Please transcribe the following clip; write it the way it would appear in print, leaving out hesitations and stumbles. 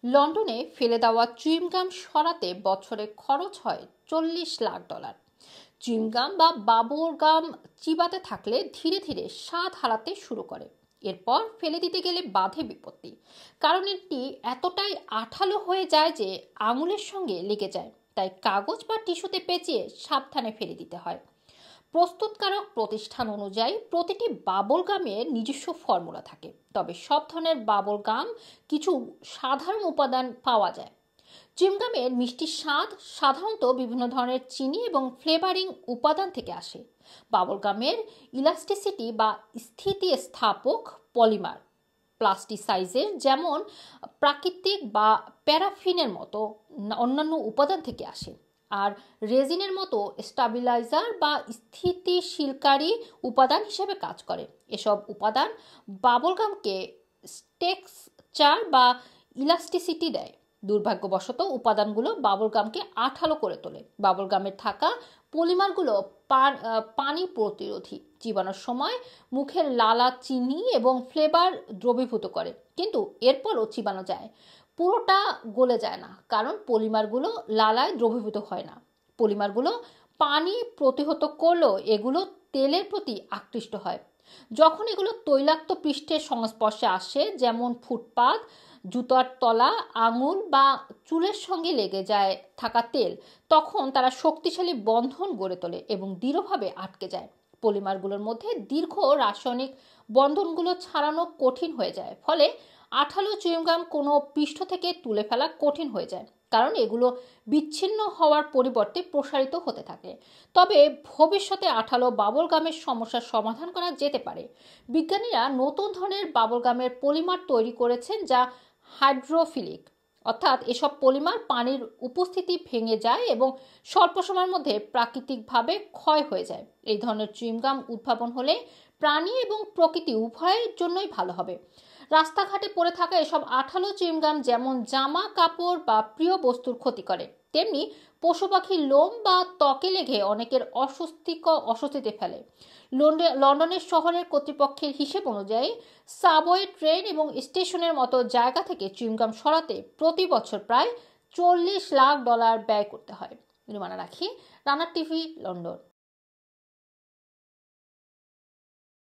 লন্ডনে ফেলে দেওয়া চুইংগাম সরাতে বছরে খরচ হয় $40 লাখ। চুইংগাম বা বাবর গাম চিবাতে থাকলে ধীরে ধীরে স্বাদ হারাতে শুরু করে। এরপর ফেলে দিতে গেলে বাধে বিপত্তি, কারণ এটি এতটাই আঠালো হয়ে যায় যে আঙুলের সঙ্গে লেগে যায়। তাই কাগজ বা টিস্যুতে পেঁচিয়ে সাবধানে ফেলে দিতে হয়। প্রস্তুতকারক প্রতিষ্ঠান অনুযায়ী প্রতিটি বাবল গামের নিজস্ব ফর্মুলা থাকে, তবে সব ধরনের বাবল গাম কিছু সাধারণ উপাদান পাওয়া যায়। চুইংগামের মিষ্টির স্বাদ সাধারণত বিভিন্ন ধরনের চিনি এবং ফ্লেভারিং উপাদান থেকে আসে। বাবল গামের ইলাস্টিসিটি বা স্থিতিস্থাপক পলিমার প্লাস্টিসাইজের যেমন প্রাকৃতিক বা প্যারাফিনের মতো অন্যান্য উপাদান থেকে আসে। আর রেজিনের মতো স্টাবিলাইজার বা স্থিতিশীলকারী উপাদান হিসেবে কাজ করে। এসব উপাদান বাবলগামকে টেক্সচার বা ইলাস্টিসিটি দেয়। দুর্ভাগ্যবশত উপাদানগুলো বাবলগামকে আঠালো করে তোলে। বাবলগামের থাকা পলিমারগুলো পানি প্রতিরোধী, চিবানোর সময় মুখের লালা চিনি এবং ফ্লেভার দ্রবীভূত করে, কিন্তু এরপরও চিবানো যায়। পুরোটা গলে যায় না, কারণ পলিমারগুলো লালায় দ্রবীভূত হয় না। পলিমারগুলো পানি প্রতিহত করলেও এগুলো তেলের প্রতি আকৃষ্ট হয়। যখন এগুলো তৈলাক্ত পৃষ্ঠের সংস্পর্শে আসে, যেমন ফুটপাত, জুতার তলা, আঙুল বা চুলের সঙ্গে লেগে যায় থাকা তেল, তখন তারা শক্তিশালী বন্ধন গড়ে তোলে এবং দৃঢ়ভাবে আটকে যায়। পলিমারগুলোর মধ্যে দীর্ঘ রাসায়নিক বন্ধনগুলো ছাড়ানো কঠিন হয়ে যায়, ফলে আঠালো চুইংগাম কোনো পৃষ্ঠ থেকে তুলে ফেলা কঠিন হয়ে যায়, কারণ এগুলো বিচ্ছিন্ন হওয়ার পরিবর্তে প্রসারিত হতে থাকে। তবে ভবিষ্যতে আঠালো বাবল গামের সমস্যার সমাধান করা যেতে পারে। বিজ্ঞানীরা নতুন ধরনের বাবল গামের পলিমার তৈরি করেছেন যা হাইড্রোফিলিক, অর্থাৎ এসব পলিমার পানির উপস্থিতি ভেঙে যায় এবং স্বল্প সময়ের মধ্যে প্রাকৃতিকভাবে ক্ষয় হয়ে যায়। এই ধরনের চুইংগাম উদ্ভাবন হলে প্রাণী এবং প্রকৃতি উভয়ের জন্যই ভালো হবে। রাস্তাঘাটে পড়ে থাকা এসব আঠালো চুইংগাম যেমন জামা কাপড় বা প্রিয় বস্তুর ক্ষতি করে, তেমনি পশু পাখির লোম বা ত্বকে লেগে অনেকের অস্বস্তিতে ফেলে। লন্ডনের শহরের কর্তৃপক্ষের হিসেব অনুযায়ী সাবওয়ে, ট্রেন এবং স্টেশনের মতো জায়গা থেকে চুইংগাম সরাতে প্রতি বছর প্রায় $40 লাখ ব্যয় করতে হয়। রুমানা রাখি, রানা টিভি, লন্ডন।